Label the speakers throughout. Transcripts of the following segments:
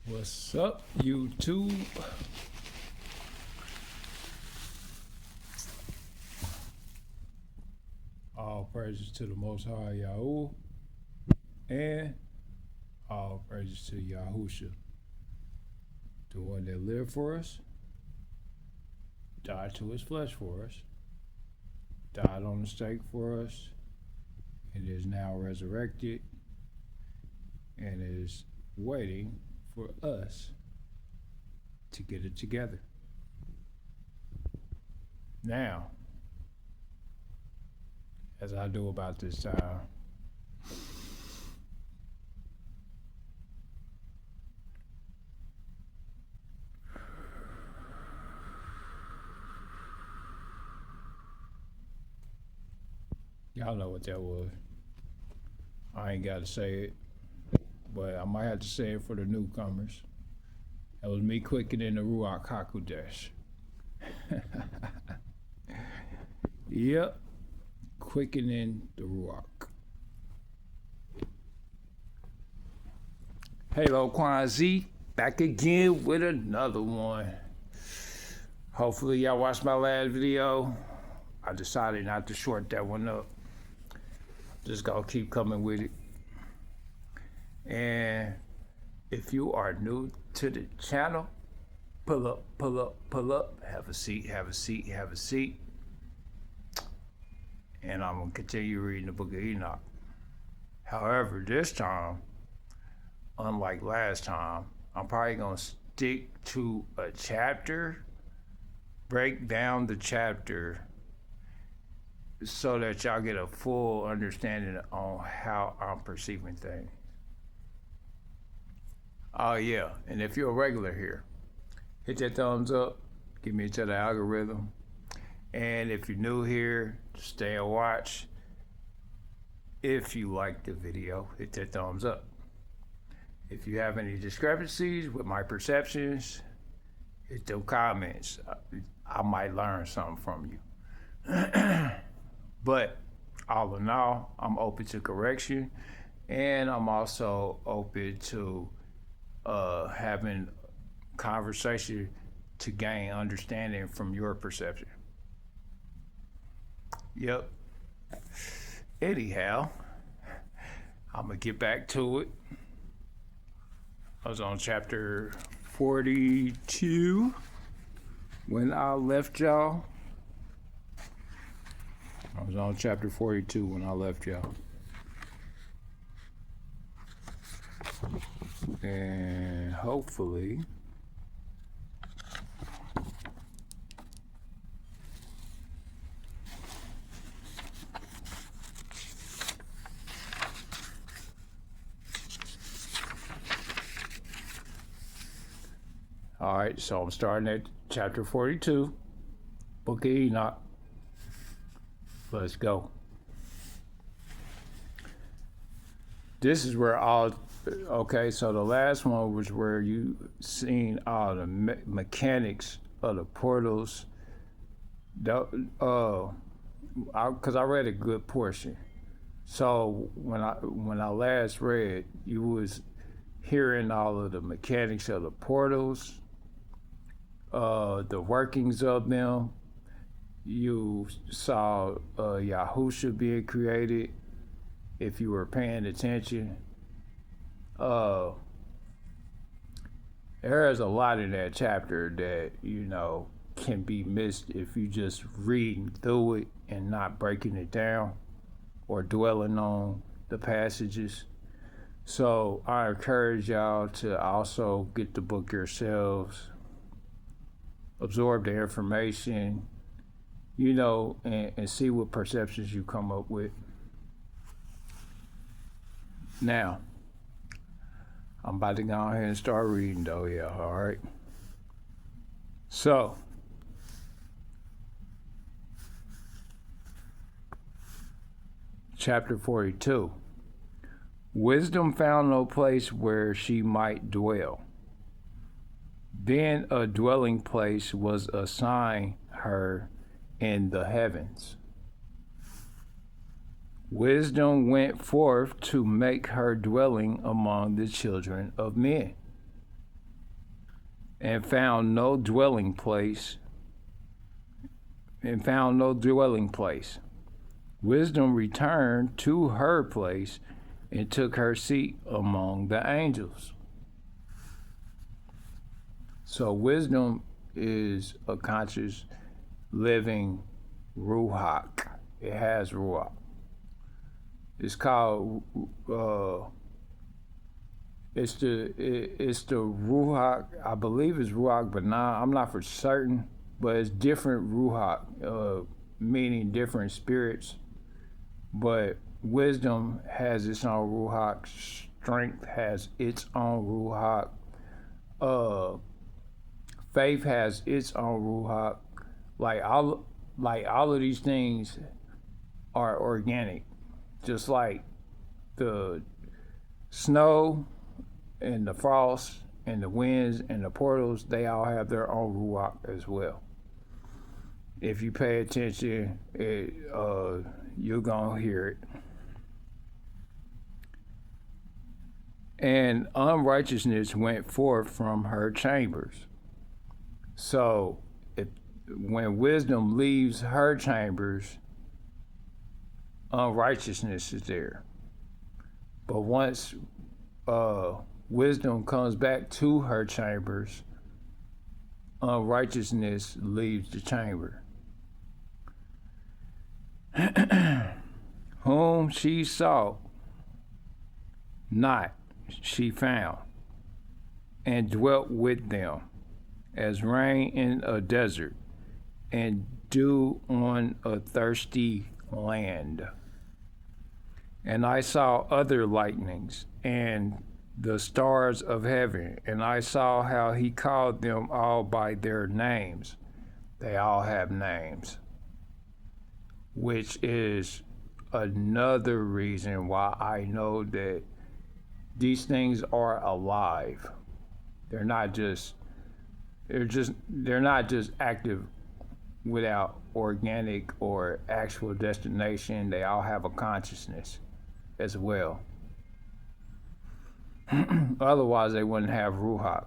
Speaker 1: What's up, YouTube? All praises to the Most High Yahuwah, and all praises to Yahusha, the one that lived for us, died to his flesh for us, died on the stake for us, and is now resurrected, and is waiting for us to get it together. Now, as I do about this time, y'all know what that was. I ain't got to say it, but I might have to say it for the newcomers. That was me quickening the Ruach HaKodesh. Yep, quickening the Ruach. Halo Quan Z, back again with another one. Hopefully y'all watched my last video. I decided not to short that one up. Just gonna keep coming with it. And if you are new to the channel, pull up, pull up, pull up. Have a seat, have a seat, have a seat. And I'm gonna continue reading the book of Enoch. However, this time, unlike last time, I'm probably gonna stick to a chapter, break down the chapter, so that y'all get a full understanding on how I'm perceiving things. Oh yeah, and if you're a regular here, hit that thumbs up, get me into the algorithm. And if you're new here, stay and watch. If you like the video, hit that thumbs up. If you have any discrepancies with my perceptions, hit those comments. I might learn something from you. But all in all, I'm open to correction, and I'm also open to having conversation to gain understanding from your perception. Yep. Anyhow, I'm gonna get back to it. I was on chapter 42 when I left y'all. I was on chapter 42 when I left y'all. And hopefully all right, so I'm starting at chapter 42, book of Enoch. Let's go. This is where okay, so the last one was where you seen all the mechanics of the portals. Because I read a good portion. So when I last read, you was hearing all of the mechanics of the portals, the workings of them. You saw Yahusha being created, if you were paying attention. There is a lot in that chapter that, can be missed if you just reading through it and not breaking it down or dwelling on the passages. So I encourage y'all to also get the book yourselves, absorb the information, and see what perceptions you come up with. Now, I'm about to go ahead and start reading though, yeah, all right? So, chapter 42. Wisdom found no place where she might dwell. Then a dwelling place was assigned her in the heavens. Wisdom went forth to make her dwelling among the children of men. and found no dwelling place. Wisdom returned to her place and took her seat among the angels. So wisdom is a conscious, living ruach. It has ruach. It's called it's the ruach. I believe it's ruach, but I'm not for certain. But it's different ruach, meaning different spirits. But wisdom has its own ruach. Strength has its own ruach. Faith has its own ruach. Like all of these things are organic. Just like the snow and the frost and the winds and the portals, they all have their own ruach as well. If you pay attention, you're gonna hear it. And unrighteousness went forth from her chambers. So when wisdom leaves her chambers, unrighteousness is there. But once wisdom comes back to her chambers, unrighteousness leaves the chamber. Whom she sought not, she found, and dwelt with them, as rain in a desert, and dew on a thirsty land. And I saw other lightnings, and the stars of heaven, and I saw how he called them all by their names. They all have names, which is another reason why I know that these things are alive. They're not just active without organic or actual destination. They all have a consciousness as well. Otherwise, they wouldn't have ruach.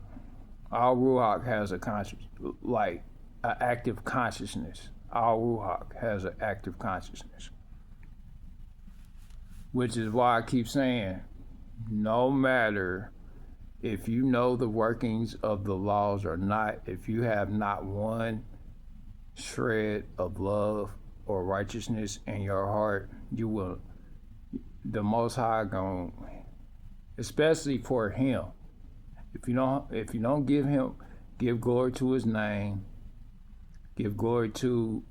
Speaker 1: All ruach has a conscious, like an active consciousness. All ruach has an active consciousness. Which is why I keep saying, no matter if you know the workings of the laws or not, if you have not one shred of love or righteousness in your heart, you will, the Most High going, especially for Him. If you don't give glory to His name, give glory to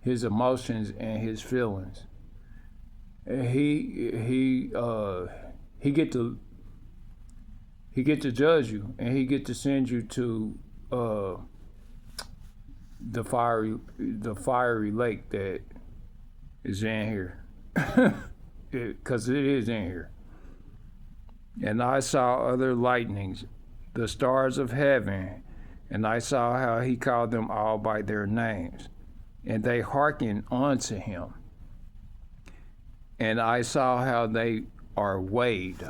Speaker 1: His emotions and His feelings. He get to judge you, and He get to send you to the fiery lake that is in here, because it is in here. And I saw other lightnings, the stars of heaven, and I saw how He called them all by their names, and they hearkened unto Him. And I saw how they are weighed.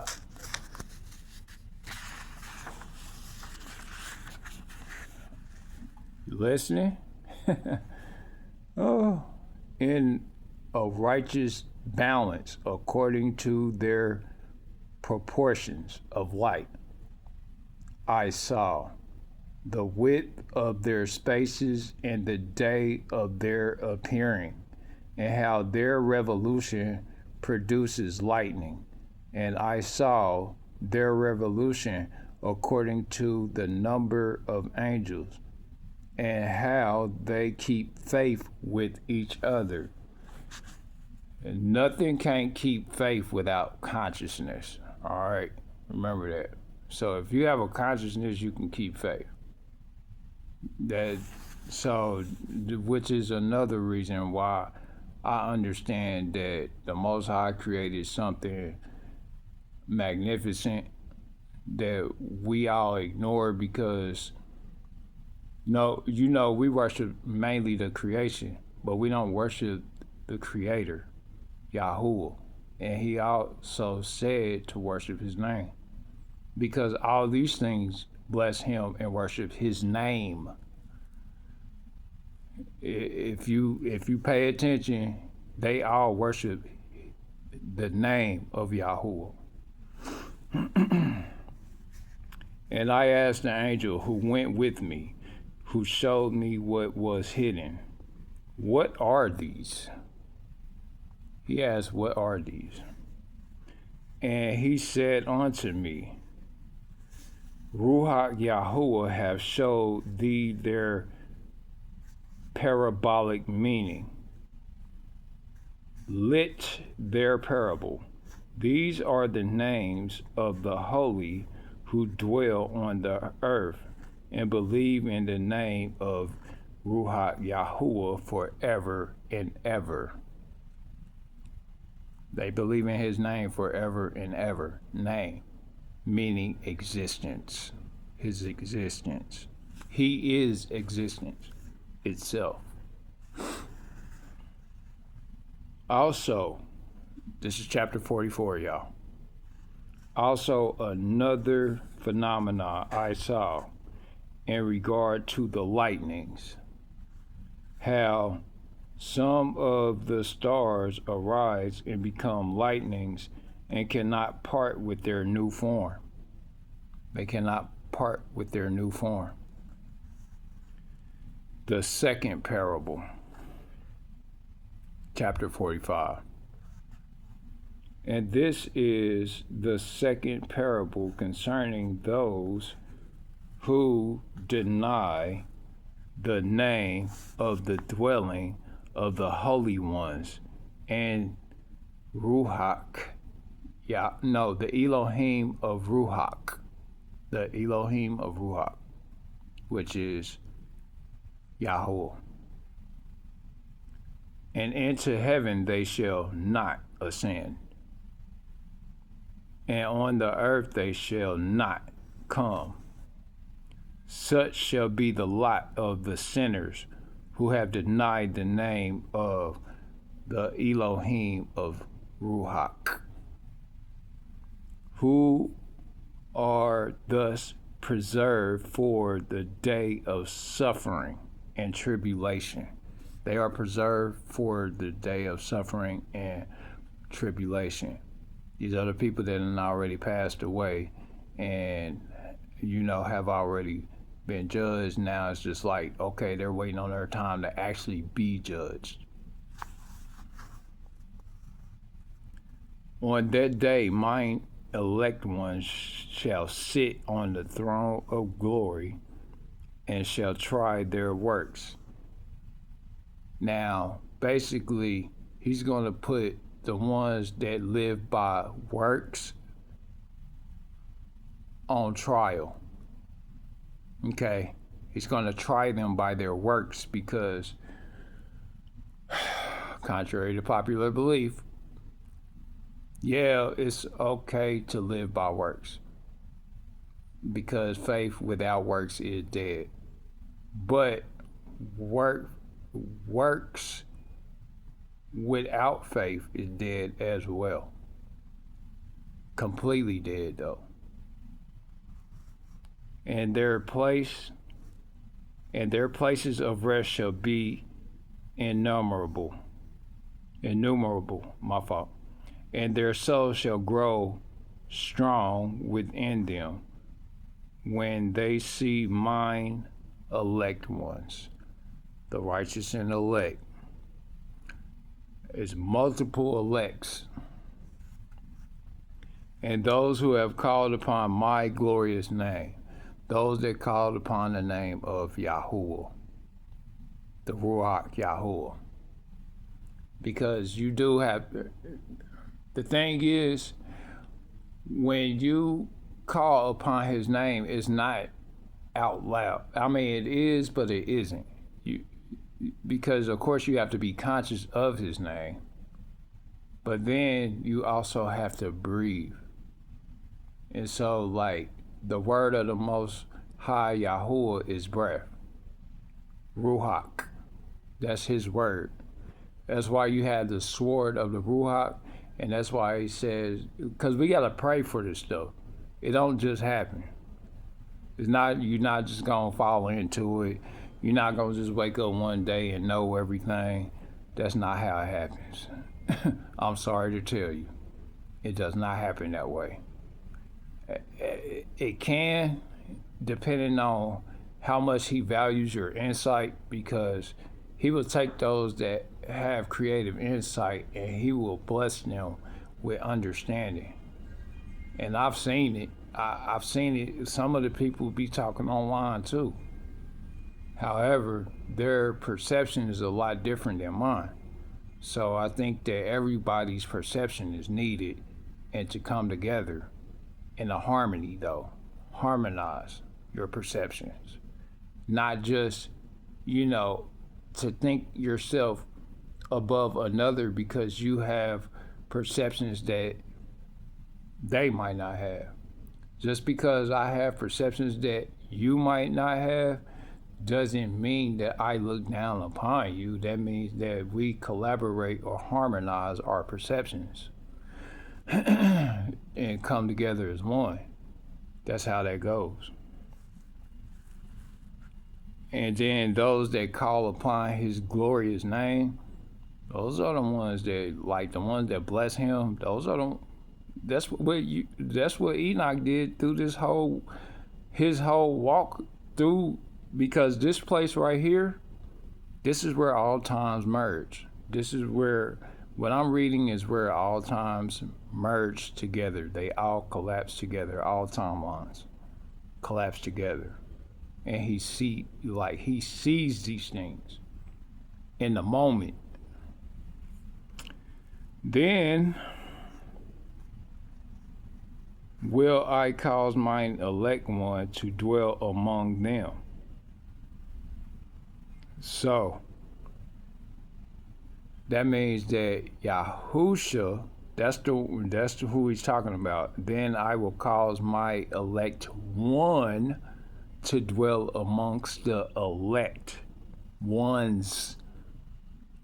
Speaker 1: You listening? Oh, in a righteous balance according to their proportions of light. I saw the width of their spaces and the day of their appearing, and how their revolution produces lightning. And I saw their revolution according to the number of angels, and how they keep faith with each other. And nothing can keep faith without consciousness. All right, remember that. So if you have a consciousness, you can keep faith. Which is another reason why I understand that the Most High created something magnificent that we all ignore, because we worship mainly the creation, but we don't worship the Creator, Yahuah. And He also said to worship His name, because all these things bless him and worship his name. If you pay attention, they all worship the name of yahuah. And I asked the angel who went with me, who showed me what was hidden, what are these? He asked, what are these? And he said unto me, Ruach Yahuwah have showed thee their parabolic meaning. Lit their parable. These are the names of the holy who dwell on the earth and believe in the name of Ruach Yahuwah forever and ever. They believe in his name forever and ever. Name, meaning existence. His existence. He is existence itself. Also, this is chapter 44, y'all. Also, another phenomenon I saw in regard to the lightnings, how some of the stars arise and become lightnings and cannot part with their new form. They cannot part with their new form. The second parable, chapter 45. And this is the second parable concerning those who deny the name of the dwelling of the holy ones and the Elohim of Ruach, the Elohim of Ruach, which is Yahuwah. And into heaven they shall not ascend, and on the earth they shall not come. Such shall be the lot of the sinners who have denied the name of the Elohim of Ruach, who are thus preserved for the day of suffering and tribulation. They are preserved for the day of suffering and tribulation. These are the people that have already passed away and, have already been judged. Now it's just like, okay, they're waiting on their time to actually be judged. On that day, mine elect ones shall sit on the throne of glory and shall try their works. Now, basically, he's going to put the ones that live by works on trial. Okay? He's going to try them by their works because, contrary to popular belief, yeah, it's okay to live by works because faith without works is dead. But works without faith is dead as well. Completely dead, though. And their places of rest shall be innumerable, my fault. And their souls shall grow strong within them when they see mine elect ones, the righteous and elect. It's multiple elects. And those who have called upon my glorious name, those that called upon the name of Yahuwah, the Ruach Yahuwah. Because you do have, the thing is, when you call upon his name, it's not out loud. I mean, it is, but it isn't. Because of course you have to be conscious of his name, but then you also have to breathe. And so, like, the word of the Most High Yahuwah is breath. Ruach. That's his word. That's why you have the sword of the Ruach, and that's why he says, because we got to pray for this stuff. It don't just happen. It's not, you're not just gonna fall into it. You're not gonna just wake up one day and know everything. That's not how it happens. I'm sorry to tell you. It does not happen that way. It can, depending on how much he values your insight, because he will take those that have creative insight and he will bless them with understanding. And I've seen it. I've seen it. Some of the people be talking online too. However, their perception is a lot different than mine. So I think that everybody's perception is needed and to come together in a harmony, though. Harmonize your perceptions. Not just, to think yourself above another because you have perceptions that they might not have. Just because I have perceptions that you might not have doesn't mean that I look down upon you. That means that we collaborate or harmonize our perceptions and come together as one. That's how that goes. And then those that call upon his glorious name, those are the ones that, like the ones that bless him, those are the, that's what Enoch did through his whole walk through, because this place right here, this is where all times merge. This is where, what I'm reading is where all times merge together. They all collapse together. All timelines collapse together. And he sees these things in the moment. Then will I cause mine elect one to dwell among them. So that means that Yahusha, that's who he's talking about. Then I will cause my elect one to dwell amongst the elect ones,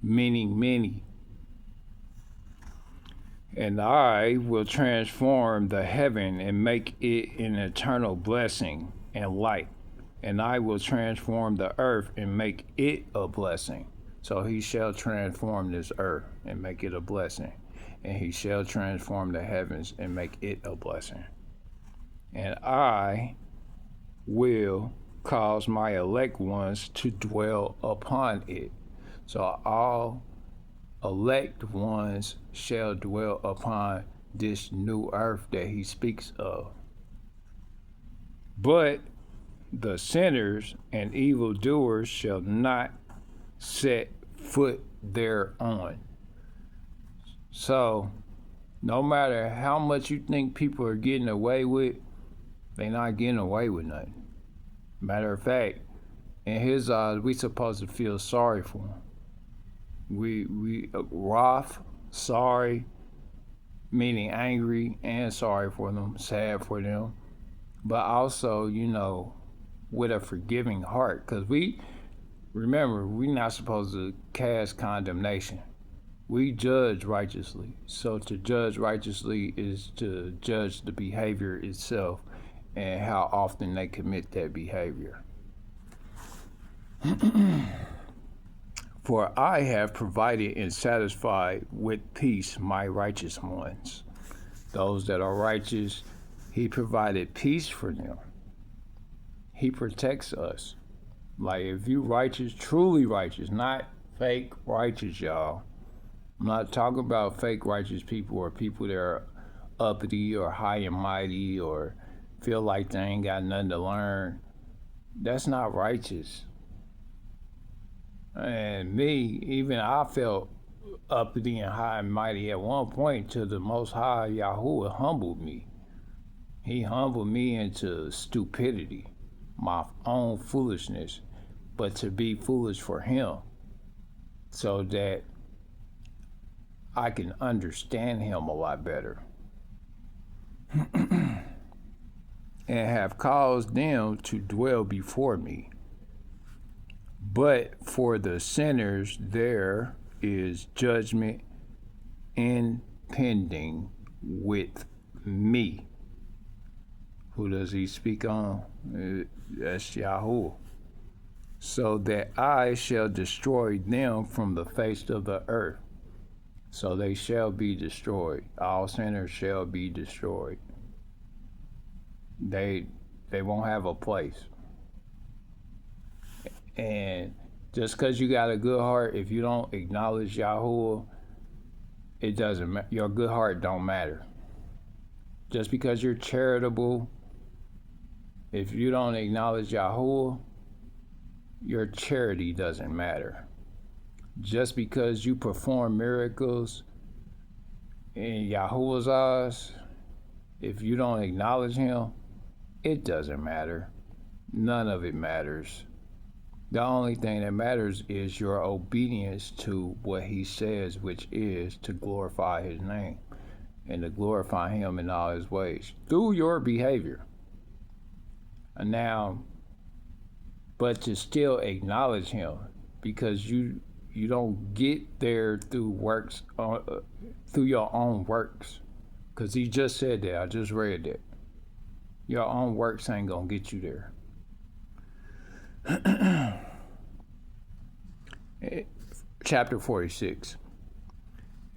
Speaker 1: meaning many. And I will transform the heaven and make it an eternal blessing and light. And I will transform the earth and make it a blessing. So he shall transform this earth and make it a blessing. And he shall transform the heavens and make it a blessing. And I will cause my elect ones to dwell upon it. So all elect ones shall dwell upon this new earth that he speaks of. But the sinners and evildoers shall not set foot thereon. So no matter how much you think people are getting away with, they're not getting away with nothing. Matter of fact, in his eyes, we supposed to feel sorry for him. We wrath, sorry, meaning angry and sorry for them, sad for them, but also, with a forgiving heart. Because remember, we're not supposed to cast condemnation. We judge righteously. So to judge righteously is to judge the behavior itself and how often they commit that behavior. For I have provided and satisfied with peace my righteous ones. Those that are righteous, he provided peace for them. He protects us. Like if you righteous, truly righteous, not fake righteous, y'all. I'm not talking about fake righteous people or people that are uppity or high and mighty or feel like they ain't got nothing to learn. That's not righteous. And me, even I felt uppity and high and mighty at one point till the Most High Yahuah humbled me. He humbled me into stupidity, my own foolishness, but to be foolish for him so that I can understand him a lot better. And have caused them to dwell before me. But for the sinners there is judgment impending with me. Who does he speak on? That's yahuah. So that I shall destroy them from the face of the earth. So they shall be destroyed. All sinners shall be destroyed. They won't have a place. And just because you got a good heart, if you don't acknowledge yahuah, it doesn't. Your good heart don't matter. Just because you're charitable, if you don't acknowledge yahuah, your charity doesn't matter. Just because you perform miracles in Yahuwah's eyes, if you don't acknowledge him, it doesn't matter. None of it matters. The only thing that matters is your obedience to what he says, which is to glorify his name and to glorify him in all his ways through your behavior. And now, but to still acknowledge him, because you don't get there through works, through your own works, because he just said that. I just read that. Your own works ain't gonna get you there. Chapter 46.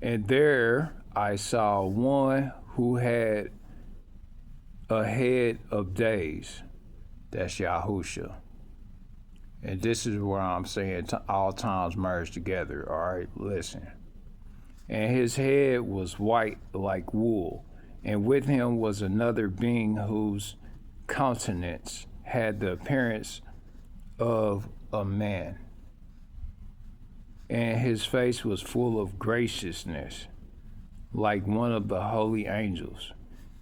Speaker 1: And there I saw one who had a head of days. That's Yahusha. And this is where I'm saying all times merged together. All right, listen. And his head was white like wool, and with him was another being whose countenance had the appearance of a man. And his face was full of graciousness, like one of the holy angels.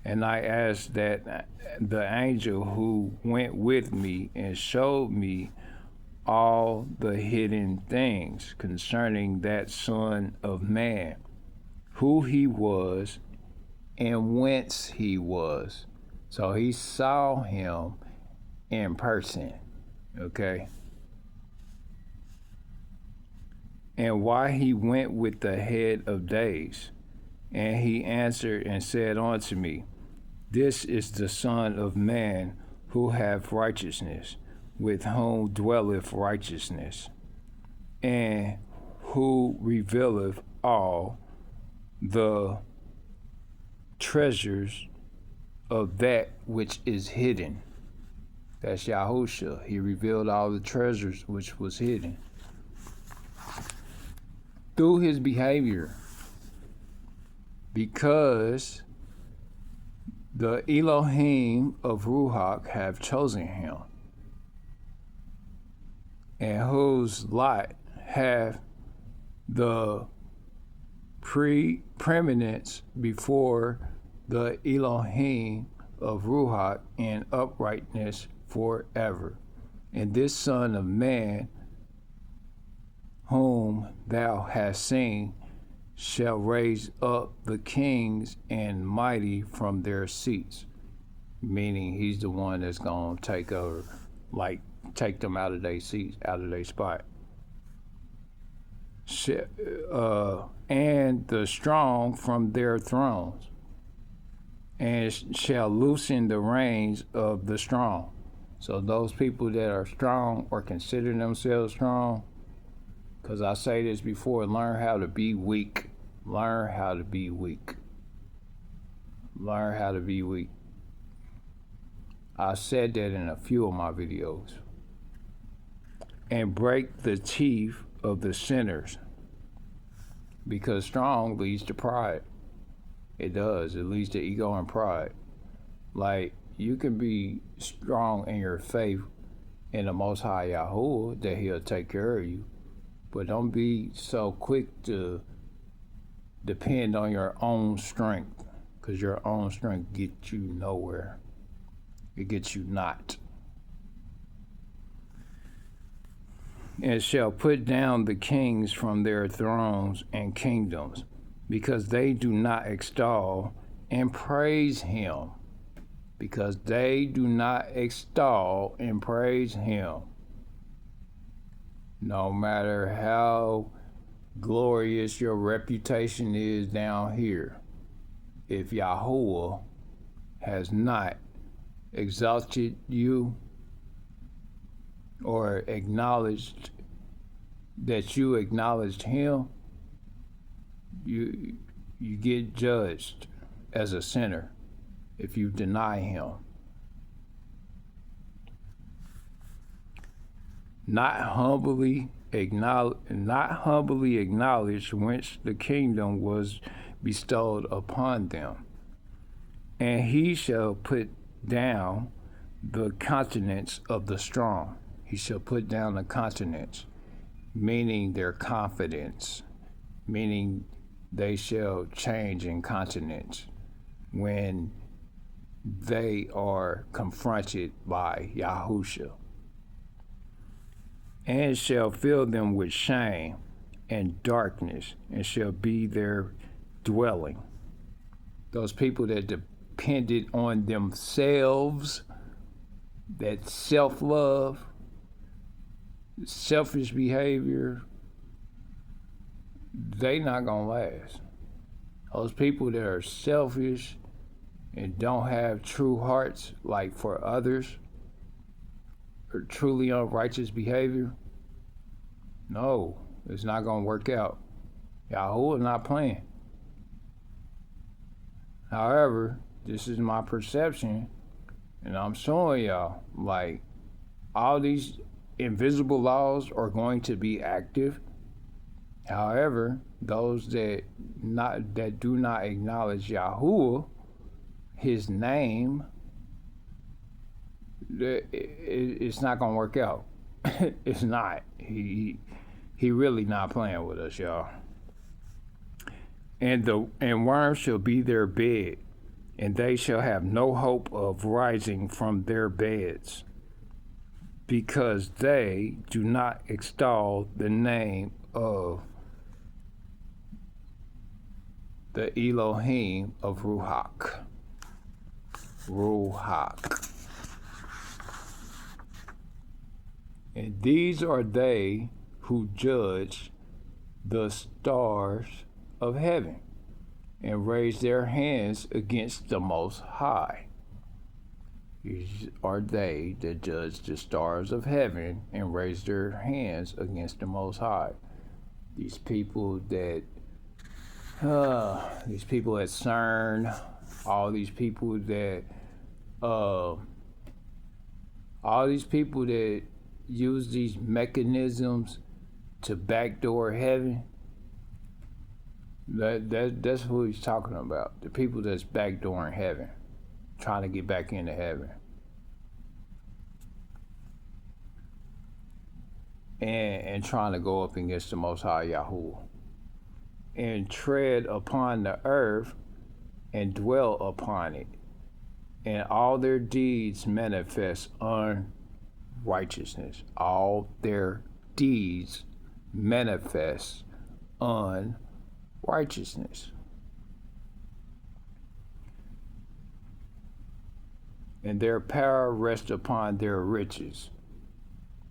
Speaker 1: And I asked that the angel who went with me and showed me all the hidden things concerning that Son of Man, who he was and whence he was. So he saw him in person, okay? And why he went with the head of days. And he answered and said unto me, This is the Son of Man who hath righteousness, with whom dwelleth righteousness, and who revealeth all the treasures of that which is hidden. That's Yahusha. He revealed all the treasures which was hidden through his behavior, because the Elohim of Ruach have chosen him, and whose lot hath the preeminence before the Elohim of Ruach in uprightness forever. And this Son of Man, whom thou hast seen, shall raise up the kings and mighty from their seats. Meaning he's the one that's going to take over, like take them out of their seats, out of their spot. And the strong from their thrones, and shall loosen the reins of the strong. So those people that are strong or consider themselves strong, because I say this before, learn how to be weak. Learn how to be weak. Learn how to be weak. I said that in a few of my videos. And break the teeth of the sinners. Because strong leads to pride. It does. It leads to ego and pride. Like, you can be strong in your faith in the Most High Yahuwah that he'll take care of you. But don't be so quick to depend on your own strength, because your own strength gets you nowhere. It gets you not. And shall put down the kings from their thrones and kingdoms, because they do not extol and praise him. Because they do not extol and praise him. No matter how glorious your reputation is down here, if Yahuwah has not exalted you or acknowledged that you acknowledged him, you get judged as a sinner if you deny him. Not humbly acknowledge whence the kingdom was bestowed upon them. And he shall put down the countenance of the strong. He shall put down the countenance, meaning their confidence, meaning they shall change in countenance when they are confronted by Yahusha. And shall fill them with shame and darkness, and shall be their dwelling. Those people that depended on themselves, that self-love, selfish behavior, they not gonna last. Those people that are selfish and don't have true hearts, like for others, or truly unrighteous behavior, no, it's not gonna work out. Yahuah not playing. However, this is my perception, and I'm showing y'all, like, all these invisible laws are going to be active. However, those that do not acknowledge Yahuah, his name, it's not gonna work out. It's not. He really not playing with us, y'all. And worms shall be their bed, and they shall have no hope of rising from their beds, because they do not extol the name of the Elohim of Ruach. And these are they who judge the stars of heaven and raise their hands against the Most High. These are they that judge the stars of heaven and raise their hands against the Most High. These people at CERN, all these people that use these mechanisms to backdoor heaven. That's who he's talking about. The people that's backdooring heaven, trying to get back into heaven. And trying to go up against the Most High Yahuah. And tread upon the earth and dwell upon it. And all their deeds manifest unrighteousness. All their deeds manifest unrighteousness. And their power rests upon their riches.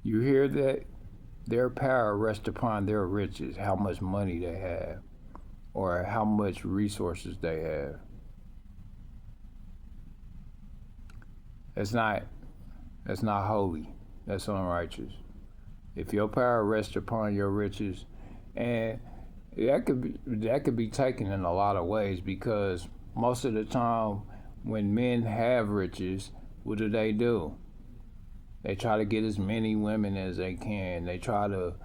Speaker 1: You hear that? Their power rests upon their riches, how much money they have, or how much resources they have. That's not holy. That's unrighteous. If your power rests upon your riches, and that could be taken in a lot of ways, because most of the time when men have riches, what do? They try to get as many women as they can. They try to,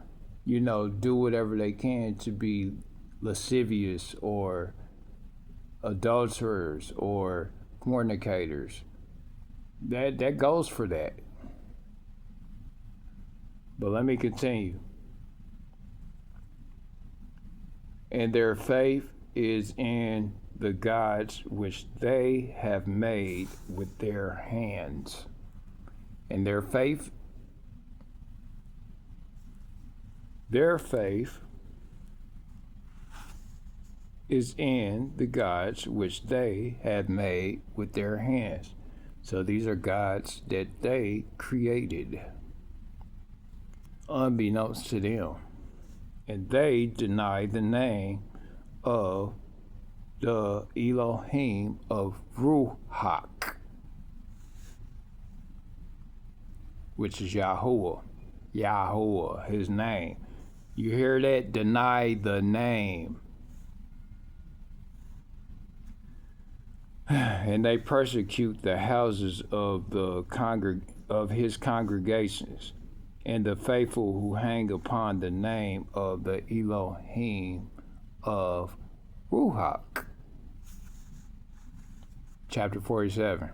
Speaker 1: do whatever they can to be lascivious or adulterers or fornicators. That goes for that. But let me continue. And their faith is in the gods which they have made with their hands. And their faith is in the gods which they have made with their hands. So these are gods that they created, unbeknownst to them. And they deny the name of the Elohim of Ruach. which is yahuah. Yahuah, his name. You hear that? Deny the name. And they persecute the houses of his congregations, and the faithful who hang upon the name of the Elohim of Ruach. Chapter 47.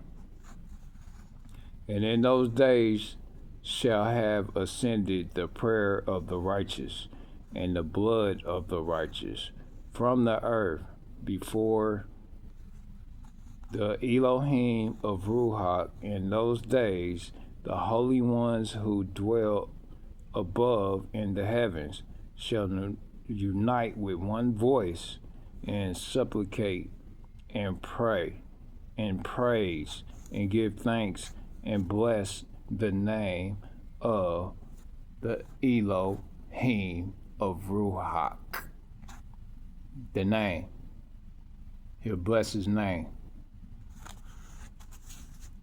Speaker 1: And in those days shall have ascended the prayer of the righteous and the blood of the righteous from the earth before the Elohim of Ruach. In those days the holy ones who dwell above in the heavens shall unite with one voice and supplicate and pray and praise and give thanks and bless the name of the Elohim of Ruach. The name. He'll bless his name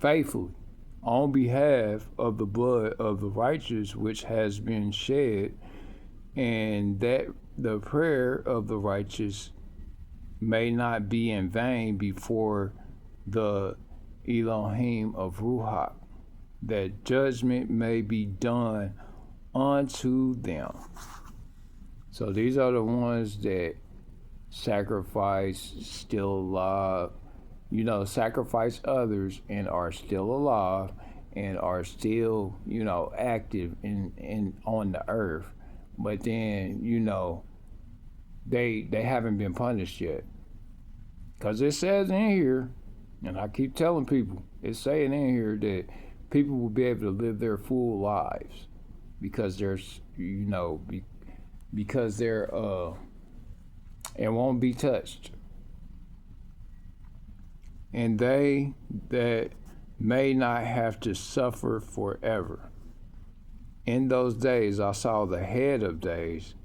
Speaker 1: faithfully on behalf of the blood of the righteous which has been shed, and that the prayer of the righteous may not be in vain before the Elohim of Ruach, that judgment may be done unto them. So these are the ones that sacrifice, still alive, sacrifice others and are still alive and are still, active in on the earth. But then, they haven't been punished yet. Because it says in here, and I keep telling people, it's saying in here that people will be able to live their full lives because there's, because they're, and won't be touched. And they that may not have to suffer forever. In those days I saw the head of days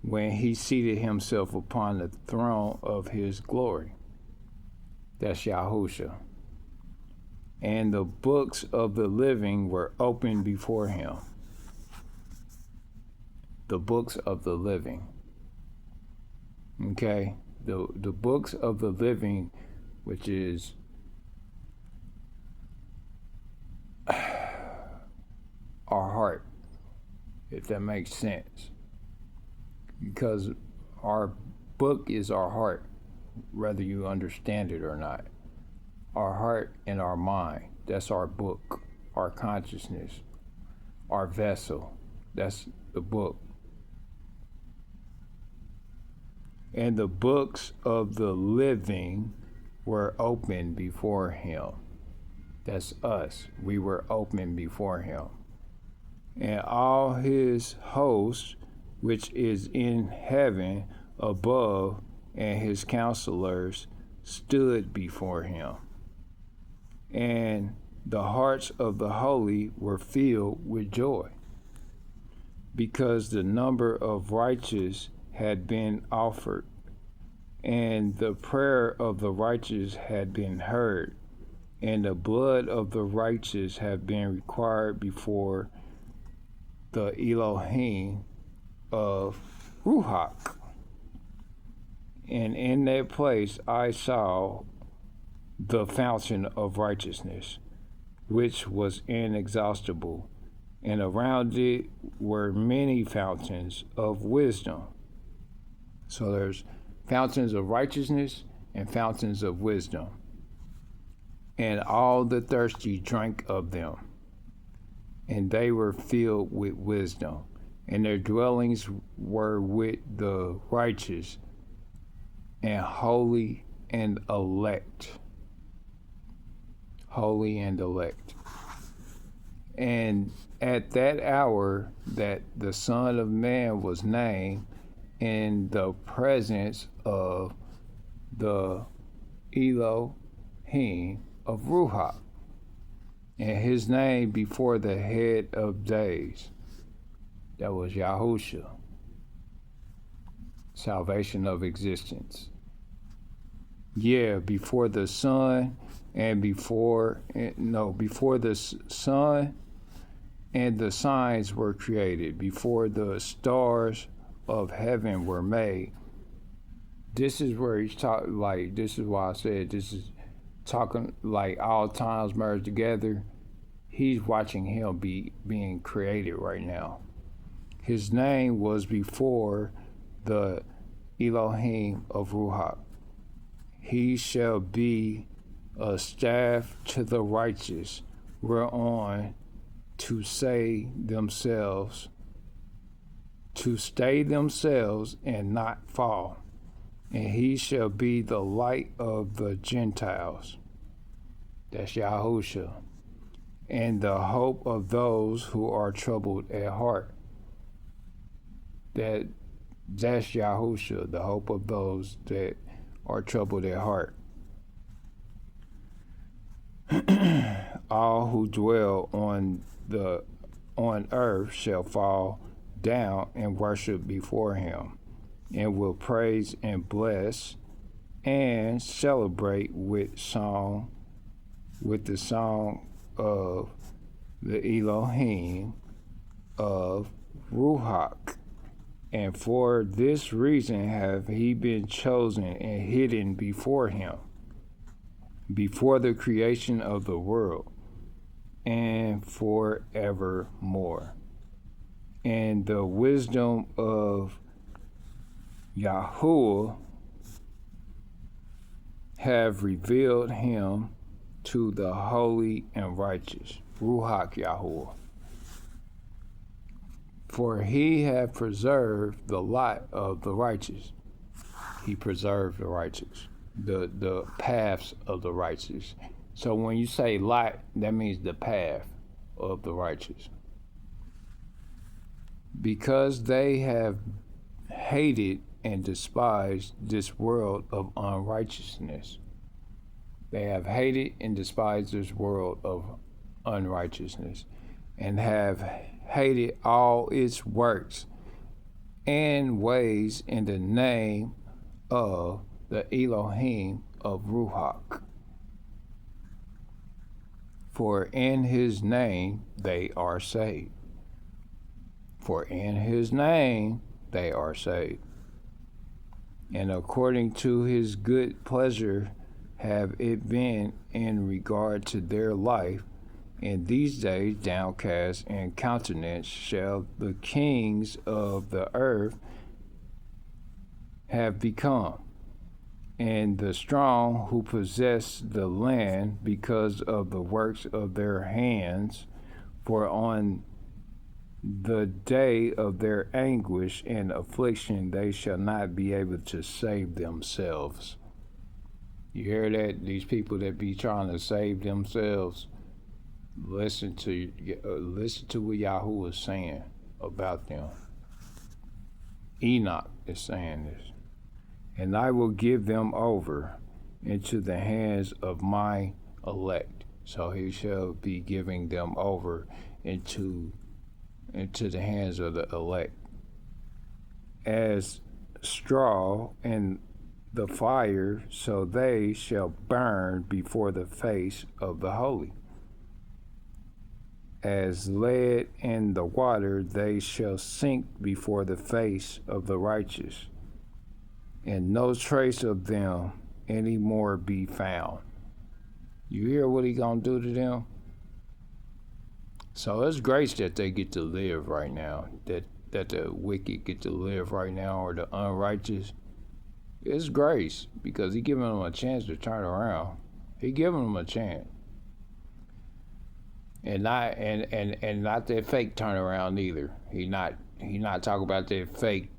Speaker 1: when he seated himself upon the throne of his glory. That's Yahusha. And the books of the living were opened before him. The books of the living. Okay? The books of the living, which is our heart, if that makes sense. Because our book is our heart, whether you understand it or not. Our heart and our mind, that's our book. Our consciousness, our vessel, that's the book. And the books of the living were open before him. That's us. We were open before him. And all his host, which is in heaven above, and his counselors stood before him. And the hearts of the holy were filled with joy, because the number of righteous had been offered, and the prayer of the righteous had been heard, and the blood of the righteous had been required before the Elohim of Ruach. And in that place I saw the fountain of righteousness, which was inexhaustible, and around it were many fountains of wisdom. So there's fountains of righteousness and fountains of wisdom. And all the thirsty drank of them, and they were filled with wisdom, and their dwellings were with the righteous and holy and elect. Holy and elect. And at that hour that the Son of Man was named, in the presence of the Elohim of Ruach, and his name before the head of days. That was Yahusha. Salvation of existence. Yeah, before the sun, and before the sun and the signs were created before the stars of heaven were made. This is where he's talking, like, this is why I said this is talking like all times merged together. He's watching him being created right now. His name was before the Elohim of Ruach. He shall be a staff to the righteous, whereon to stay themselves and not fall. And he shall be the light of the Gentiles. That's Yahusha. And the hope of those who are troubled at heart. That's Yahusha, the hope of those that are troubled at heart. All who dwell on earth shall fall down and worship before him, and will praise and bless and celebrate with the song of the Elohim of Ruach. And for this reason have he been chosen and hidden before him, before the creation of the world, and forevermore. And the wisdom of yahuah have revealed him to the holy and righteous, Ruach Yahuwah. For he hath preserved the lot of the righteous. He preserved the righteous, the paths of the righteous. So when you say lot, that means the path of the righteous. Because they have hated and despised this world of unrighteousness. They have hated and despised this world of unrighteousness, and have hated all its works and ways in the name of the Elohim of Ruach. For in his name they are saved. For in his name they are saved. And according to his good pleasure have it been in regard to their life. In these days, downcast in countenance, shall the kings of the earth have become, and the strong who possess the land because of the works of their hands. For on the day of their anguish and affliction, they shall not be able to save themselves. You hear that? These people that be trying to save themselves, listen to what Yahuwah is saying about them. Enoch is saying this. And I will give them over into the hands of my elect. So he shall be giving them over into the hands of the elect, as straw in the fire, so they shall burn before the face of the holy. As lead in the water, they shall sink before the face of the righteous, and no trace of them any more be found. You hear what he gonna do to them? So it's grace that they get to live right now, that the wicked get to live right now, or the unrighteous. It's grace, because he giving them a chance to turn around. He giving them a chance. And not that fake turnaround either. He not talking about that fake,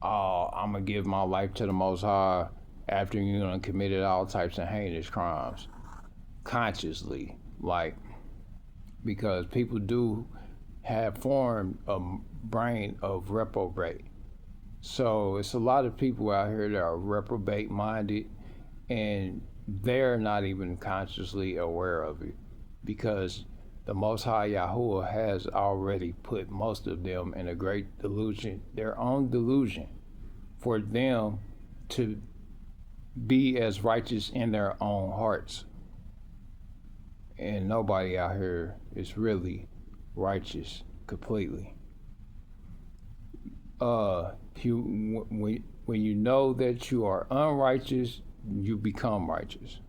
Speaker 1: oh, I'm gonna give my life to the Most High after you done committed all types of heinous crimes. Consciously, like, because people do have formed a brain of reprobate. So it's a lot of people out here that are reprobate minded, and they're not even consciously aware of it, because the Most High Yahuwah has already put most of them in a great delusion, their own delusion, for them to be as righteous in their own hearts. And nobody out here is really righteous completely. When you know that you are unrighteous, you become righteous.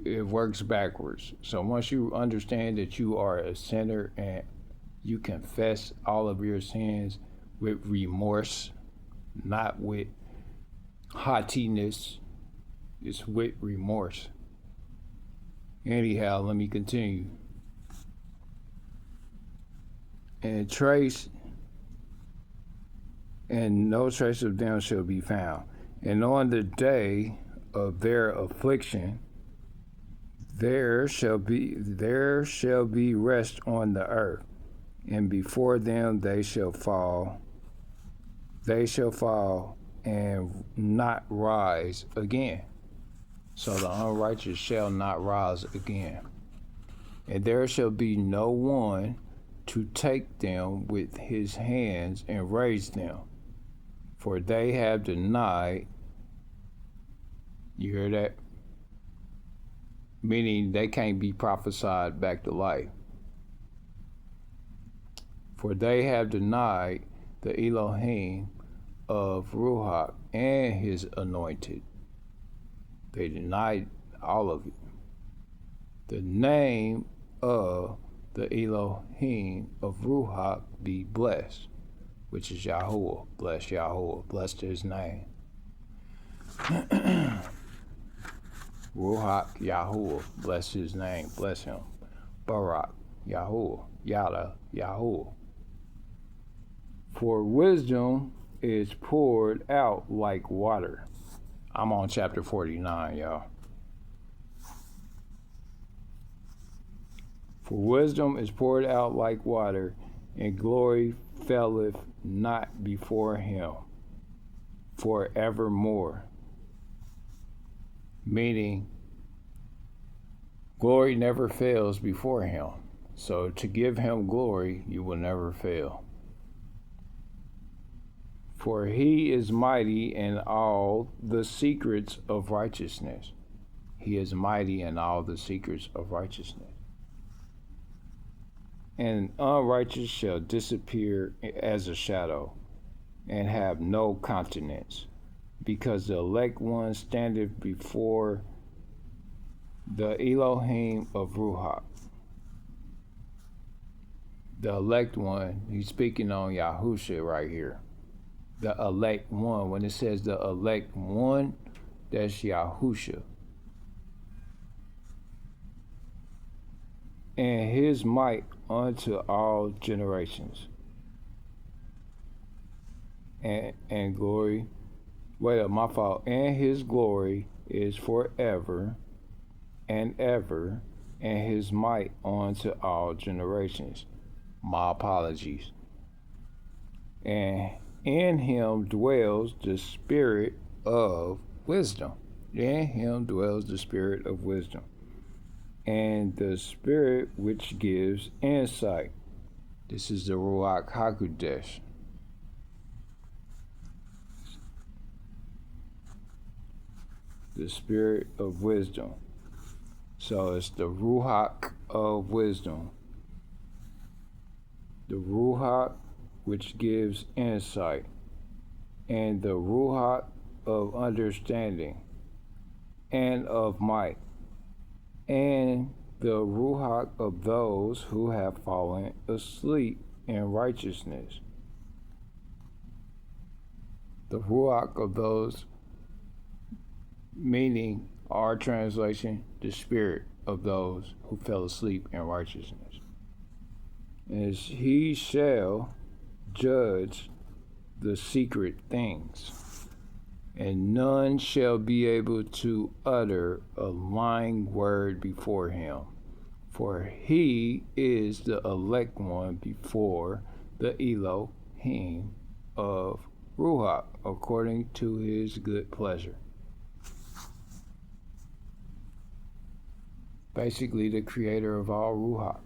Speaker 1: It works backwards. So once you understand that you are a sinner and you confess all of your sins with remorse, not with haughtiness, it's with remorse. Anyhow, let me continue. And no trace of them shall be found. And on the day of their affliction, there shall be rest on the earth, and before them they shall fall and not rise again. So the unrighteous shall not rise again. And there shall be no one to take them with his hands and raise them, for they have denied. You hear that? Meaning they can't be prophesied back to life. For they have denied the Elohim of Ruach and his anointed. They denied all of it. The name of the Elohim of Ruach be blessed, which is yahuah. Bless yahuah. Blessed his name. Ruach yahuah. Bless his name. Bless him. Barak yahuah. Yada yahuah. For wisdom is poured out like water. I'm on chapter 49, y'all. For wisdom is poured out like water, and glory faileth not before him forevermore. Meaning, glory never fails before him. So to give him glory, you will never fail. For he is mighty in all the secrets of righteousness. He is mighty in all the secrets of righteousness. And unrighteous shall disappear as a shadow, and have no countenance, because the elect one standeth before the Elohim of Ruach. The elect one, he's speaking on Yahusha right here. The elect one, when it says the elect one, that's Yahusha. And his might unto all generations. And glory, my fault. And his glory is forever and ever, and his might unto all generations. My apologies. And in him dwells the spirit of wisdom. In him dwells the spirit of wisdom. And the spirit which gives insight. This is the Ruach HaKodesh. The spirit of wisdom. So it's the Ruach of wisdom. The Ruach which gives insight, and the Ruach of understanding, and of might, and the Ruach of those who have fallen asleep in righteousness. The Ruach of those, meaning our translation, the spirit of those who fell asleep in righteousness. As he shall judge the secret things, and none shall be able to utter a lying word before him, for he is the elect one before the Elohim of Ruach, according to his good pleasure. Basically, the creator of all Ruach.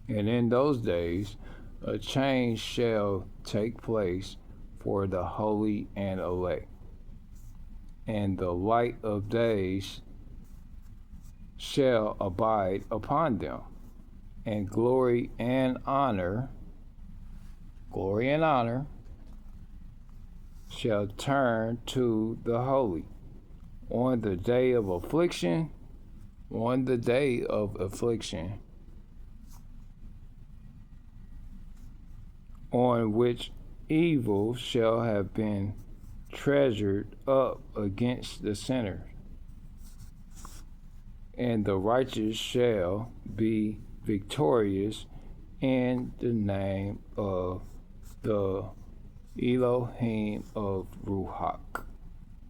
Speaker 1: And in those days, a change shall take place for the holy and elect, and the light of days shall abide upon them, and glory and honor shall turn to the holy on the day of affliction, on which evil shall have been treasured up against the sinners, and the righteous shall be victorious in the name of the Elohim of Ruach.